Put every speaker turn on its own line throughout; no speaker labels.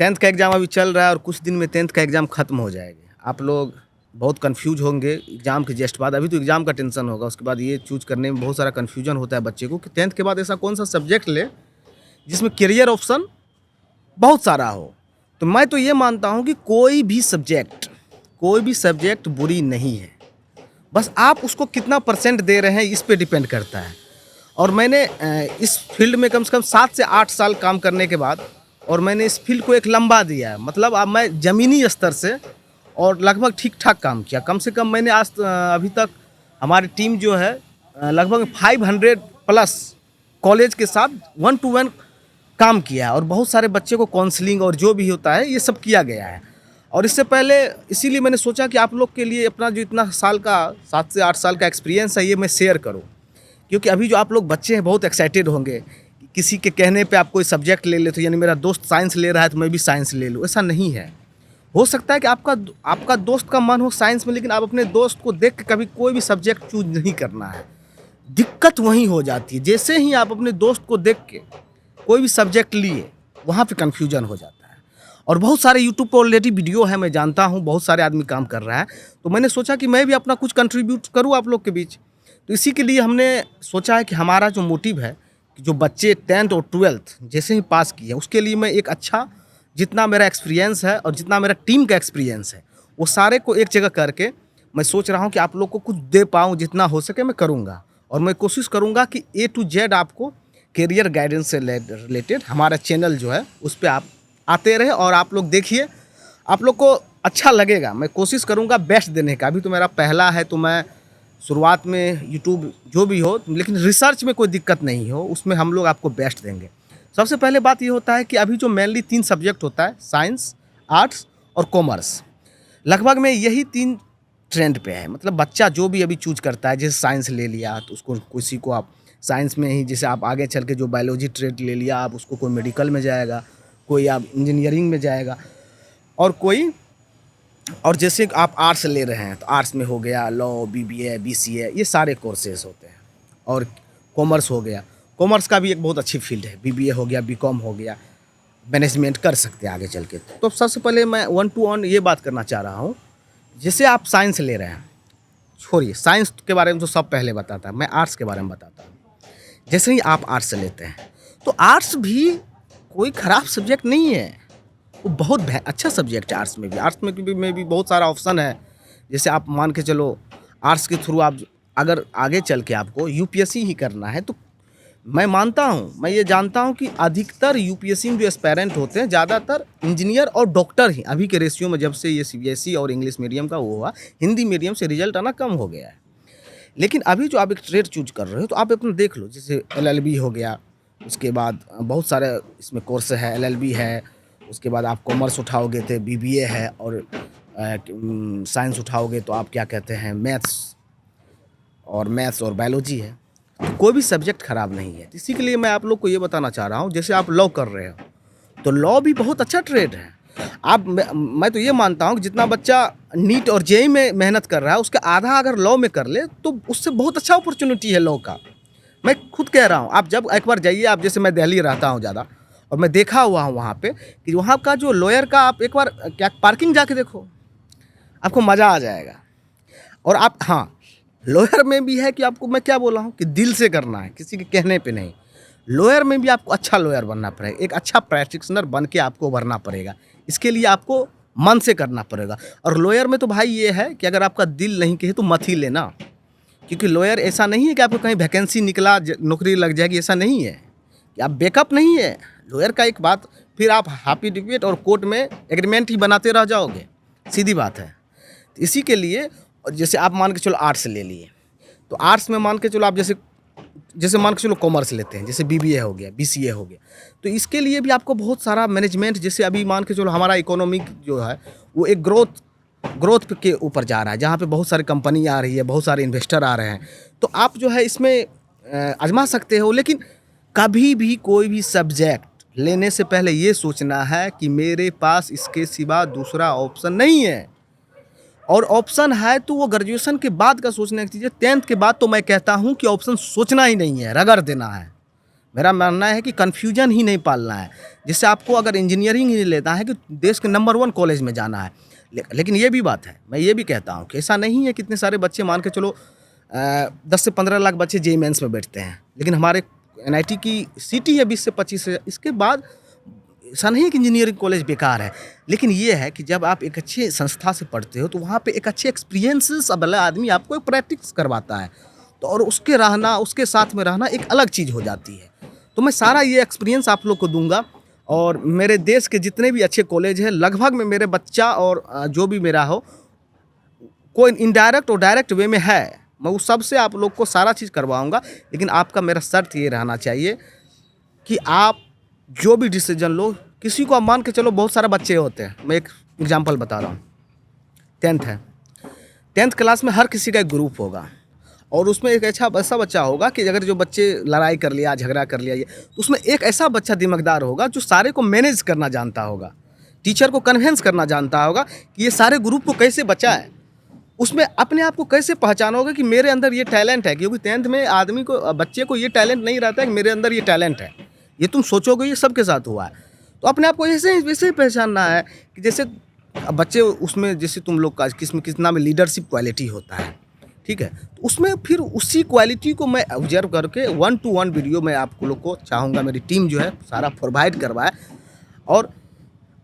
10th का exam अभी चल रहा है और कुछ दिन में 10th का एग्ज़ाम ख़त्म हो जाएगा। आप लोग बहुत कन्फ्यूज़ होंगे एग्ज़ाम के जस्ट बाद। अभी तो एग्ज़ाम का टेंशन होगा, उसके बाद ये चूज़ करने में बहुत सारा कन्फ्यूजन होता है बच्चे को कि 10th के बाद ऐसा कौन-सा सब्जेक्ट ले जिसमें करियर ऑप्शन बहुत सारा हो। तो मैं तो ये मानता हूँ कि कोई भी सब्जेक्ट बुरी नहीं है। बस आप उसको कितना परसेंट दे रहे हैं इस पे डिपेंड करता है। और मैंने इस फील्ड में कम से कम 7 से 8 साल काम करने के बाद और मैंने इस फील्ड को एक लंबा दिया है। मतलब अब मैं ज़मीनी स्तर से और लगभग ठीक-ठाक काम किया। कम से कम मैंने अभी तक हमारी टीम जो है लगभग 500 प्लस कॉलेज के साथ 1 टू 1 काम किया है और बहुत सारे बच्चे को काउंसलिंग और जो भी होता है ये सब किया गया है। और इससे पहले इसीलिए मैंने सोचा कि आप लोग के लिए अपना जो इतना साल का 7 से 8 साल का एक्सपीरियंस है ये मैं शेयर करूं, क्योंकि अभी जो आप लोग बच्चे हैं बहुत एक्साइटेड होंगे कि किसी के कहने पे आप कोई सब्जेक्ट ले ले, तो यानी मेरा दोस्त साइंस ले रहा है तो मैं भी साइंस ले लूँ। ऐसा नहीं है। हो सकता है कि आपका दोस्त का मन हो साइंस में, लेकिन आप अपने दोस्त को देख के कभी कोई भी सब्जेक्ट चूज नहीं करना है। दिक्कत वहीं हो जाती है, जैसे ही आप अपने दोस्त को देख के कोई भी सब्जेक्ट लिए वहाँ पे कन्फ्यूजन हो जाता है। और बहुत सारे यूट्यूब पर ऑलरेडी वीडियो है, मैं जानता हूँ बहुत सारे आदमी काम कर रहा है, तो मैंने सोचा कि मैं भी अपना कुछ कंट्रीब्यूट करूँ आप लोग के बीच। तो इसी के लिए हमने सोचा है कि हमारा जो मोटिव है कि जो बच्चे 10th और 12th जैसे ही पास किए उसके लिए मैं एक अच्छा, जितना मेरा एक्सपीरियंस है और जितना मेरा टीम का एक्सपीरियंस है वो सारे को एक जगह करके मैं सोच रहा हूँ कि आप लोग को कुछ दे पाऊँ, जितना हो सके मैं करूँगा। और मैं कोशिश करूँगा कि A to Z आपको करियर गाइडेंस से रिलेटेड हमारा चैनल जो है उस पर आप आते रहे और आप लोग देखिए, आप लोग को अच्छा लगेगा। मैं कोशिश करूँगा बेस्ट देने का। अभी तो मेरा पहला है तो मैं शुरुआत में यूट्यूब जो भी हो, लेकिन रिसर्च में कोई दिक्कत नहीं हो, उसमें हम लोग आपको बेस्ट देंगे। सबसे पहले बात ये होता है कि अभी जो मेनली 3 सब्जेक्ट होता है, साइंस, आर्ट्स और कॉमर्स, लगभग में यही 3 ट्रेंड पे है। मतलब बच्चा जो भी अभी चूज करता है, जैसे साइंस ले लिया तो उसको किसी को आप साइंस में ही, जैसे आप आगे चल के जो बायोलॉजी ट्रेड ले लिया आप उसको कोई मेडिकल में जाएगा, कोई आप इंजीनियरिंग में जाएगा और कोई, और जैसे आप आर्ट्स ले रहे हैं तो आर्ट्स में हो गया लॉ, बीबीए, बीसीए, ये सारे कोर्सेज होते हैं। और कॉमर्स हो गया, कॉमर्स का भी एक बहुत अच्छी फील्ड है, बीबीए हो गया, बीकॉम हो गया, मैनेजमेंट कर सकते हैं आगे चल के। तो सबसे पहले मैं 1 to 1 ये बात करना चाह रहा हूँ, जैसे आप साइंस ले रहे हैं, छोड़िए साइंस के बारे में तो सब पहले बताता है, मैं आर्ट्स के बारे में बताता हूँ। जैसे ही आप आर्ट्स लेते हैं तो आर्ट्स भी कोई ख़राब सब्जेक्ट नहीं है, वो बहुत अच्छा सब्जेक्ट है। आर्ट्स में भी बहुत सारा ऑप्शन है। जैसे आप मान के चलो आर्ट्स के थ्रू आप अगर आगे चल के आपको यूपीएससी ही करना है तो मैं मानता हूँ, मैं ये जानता हूँ कि अधिकतर यूपीएससी में जो एस्पायरेंट होते हैं ज़्यादातर इंजीनियर और डॉक्टर ही। अभी के रेशियो में जब से ये सीबीएसई और इंग्लिश मीडियम का वो हुआ, हिंदी मीडियम से रिजल्ट आना कम हो गया है। लेकिन अभी जो आप एक ट्रेड चूज कर रहे हो तो आप अपना देख लो, जैसे एलएलबी हो गया, उसके बाद बहुत सारे इसमें कोर्स है, एलएलबी है, उसके बाद आप कॉमर्स उठाओगे तो बीबीए है, और साइंस उठाओगे तो आप क्या कहते हैं मैथ्स और बायोलॉजी है। तो कोई भी सब्जेक्ट ख़राब नहीं है। इसी के लिए मैं आप लोग को ये बताना चाह रहा हूँ, जैसे आप लॉ कर रहे हो तो लॉ भी बहुत अच्छा ट्रेड है। मैं तो ये मानता हूँ कि जितना बच्चा नीट और जेईई में मेहनत कर रहा है उसका आधा अगर लॉ में कर ले तो उससे बहुत अच्छा अपॉर्चुनिटी है लॉ का। मैं खुद कह रहा हूँ, आप जब एक बार जाइए, आप जैसे मैं दिल्ली रहता हूँ ज़्यादा और मैं देखा हुआ हूँ वहाँ पे कि वहाँ का जो लॉयर का, आप एक बार क्या पार्किंग जाके देखो, आपको मज़ा आ जाएगा। और आप, हाँ, लॉयर में भी है कि आपको मैं क्या बोला हूँ कि दिल से करना है, किसी के कहने पे नहीं। लॉयर में भी आपको अच्छा लॉयर बनना पड़ेगा, एक अच्छा प्रैक्टिशनर बन के आपको उभरना पड़ेगा। इसके लिए आपको मन से करना पड़ेगा। और लॉयर में तो भाई ये है कि अगर आपका दिल नहीं कहे तो मत ही लेना, क्योंकि लॉयर ऐसा नहीं है कि आपको कहीं वैकेंसी निकला नौकरी लग जाएगी, ऐसा नहीं है कि आप बैकअप नहीं है। लॉयर का एक बात, फिर आप हाफी डिबेट और कोर्ट में एग्रीमेंट ही बनाते रह जाओगे, सीधी बात है। तो इसी के लिए, जैसे आप मान के चलो आर्ट्स ले लिए तो आर्ट्स में मान के चलो आप जैसे मान के चलो कॉमर्स लेते हैं, जैसे बीबीए हो गया, बीसीए हो गया, तो इसके लिए भी आपको बहुत सारा मैनेजमेंट, जैसे अभी मान के चलो हमारा इकोनॉमिक जो है वो एक ग्रोथ के ऊपर जा रहा है, जहाँ पे बहुत सारी कंपनी आ रही है, बहुत सारे इन्वेस्टर आ रहे हैं, तो आप जो है इसमें आजमा सकते हो। लेकिन कभी भी कोई भी सब्जेक्ट लेने से पहले ये सोचना है कि मेरे पास इसके सिवा दूसरा ऑप्शन नहीं है। और ऑप्शन है तो वो ग्रेजुएशन के बाद का सोचने की चीज़ है। 10th के बाद तो मैं कहता हूँ कि ऑप्शन सोचना ही नहीं है, रगड़ देना है। मेरा मानना है कि कन्फ्यूजन ही नहीं पालना है। जिससे आपको अगर इंजीनियरिंग ही लेता है कि देश के नंबर 1 कॉलेज में जाना है। लेकिन ये भी बात है, मैं ये भी कहता हूँ कि ऐसा नहीं है कि इतने सारे बच्चे मान के चलो 10 से 15 लाख बच्चे जेईई मेंस में बैठते हैं। लेकिन हमारे एनआईटी की सीटी है 20 से 25 हज़ार। इसके बाद ऐसा नहीं है कि इंजीनियरिंग कॉलेज बेकार है, लेकिन ये है कि जब आप एक अच्छे संस्था से पढ़ते हो तो वहाँ पे एक अच्छे एक्सपीरियंसेस वाला आदमी आपको एक प्रैक्टिस करवाता है, तो और उसके साथ में रहना एक अलग चीज़ हो जाती है। तो मैं सारा ये एक्सपीरियंस आप लोग को दूंगा, और मेरे देश के जितने भी अच्छे कॉलेज हैं लगभग में मेरे बच्चा और जो भी मेरा हो, कोई इनडायरेक्ट और डायरेक्ट वे में है, मैं उस सब से आप लोग को सारा चीज़ करवाऊंगा। लेकिन आपका मेरा शर्त ये रहना चाहिए कि आप जो भी डिसीजन लो, किसी को आप मान के चलो, बहुत सारे बच्चे होते हैं, मैं एक एग्जांपल बता रहा हूँ। 10th है, 10th क्लास में हर किसी का एक ग्रुप होगा, और उसमें एक ऐसा बच्चा होगा कि अगर जो बच्चे लड़ाई कर लिया, झगड़ा कर लिया, ये तो उसमें एक ऐसा बच्चा दिमागदार होगा जो सारे को मैनेज करना जानता होगा, टीचर को कन्विंस करना जानता होगा कि ये सारे ग्रुप को कैसे बचाए। उसमें अपने आप को कैसे पहचानोगे कि मेरे अंदर ये टैलेंट है, क्योंकि 10th में आदमी को, बच्चे को ये टैलेंट नहीं रहता है कि मेरे अंदर ये टैलेंट है। ये तुम सोचोगे ये सबके साथ हुआ है, तो अपने आप को ऐसे वैसे ही पहचानना है कि जैसे बच्चे उसमें, जैसे तुम लोग का कितना में लीडरशिप क्वालिटी होता है, ठीक है, तो उसमें फिर उसी क्वालिटी को मैं ऑब्जर्व करके 1 to 1 वीडियो में आप लोग को चाहूँगा मेरी टीम जो है सारा प्रोवाइड करवाए, और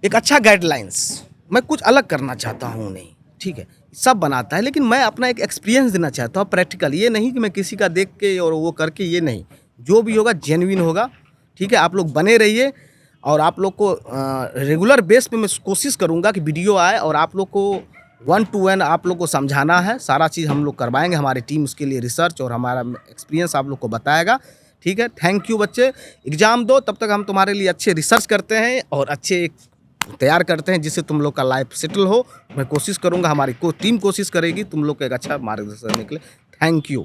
एक अच्छा गाइडलाइंस, मैं कुछ अलग करना चाहता हूँ नहीं, ठीक है, सब बनाता है, लेकिन मैं अपना एक एक्सपीरियंस देना चाहता हूँ प्रैक्टिकल। ये नहीं कि मैं किसी का देख के और वो करके, ये नहीं, जो भी होगा जेन्युइन होगा, ठीक है। आप लोग बने रहिए, और आप लोग को रेगुलर बेस पे मैं कोशिश करूँगा कि वीडियो आए, और आप लोग को 1 to 1 आप लोग को समझाना है, सारा चीज़ हम लोग करवाएंगे, हमारी टीम उसके लिए रिसर्च और हमारा एक्सपीरियंस आप लोग को बताएगा, ठीक है। थैंक यू बच्चे, एग्ज़ाम दो, तब तक हम तुम्हारे लिए अच्छे रिसर्च करते हैं और अच्छे तैयार करते हैं जिससे तुम लोग का लाइफ सेटल हो। मैं कोशिश करूँगा, हमारी टीम कोशिश करेगी तुम लोग को एक अच्छा मार्गदर्शन निकले। Thank you.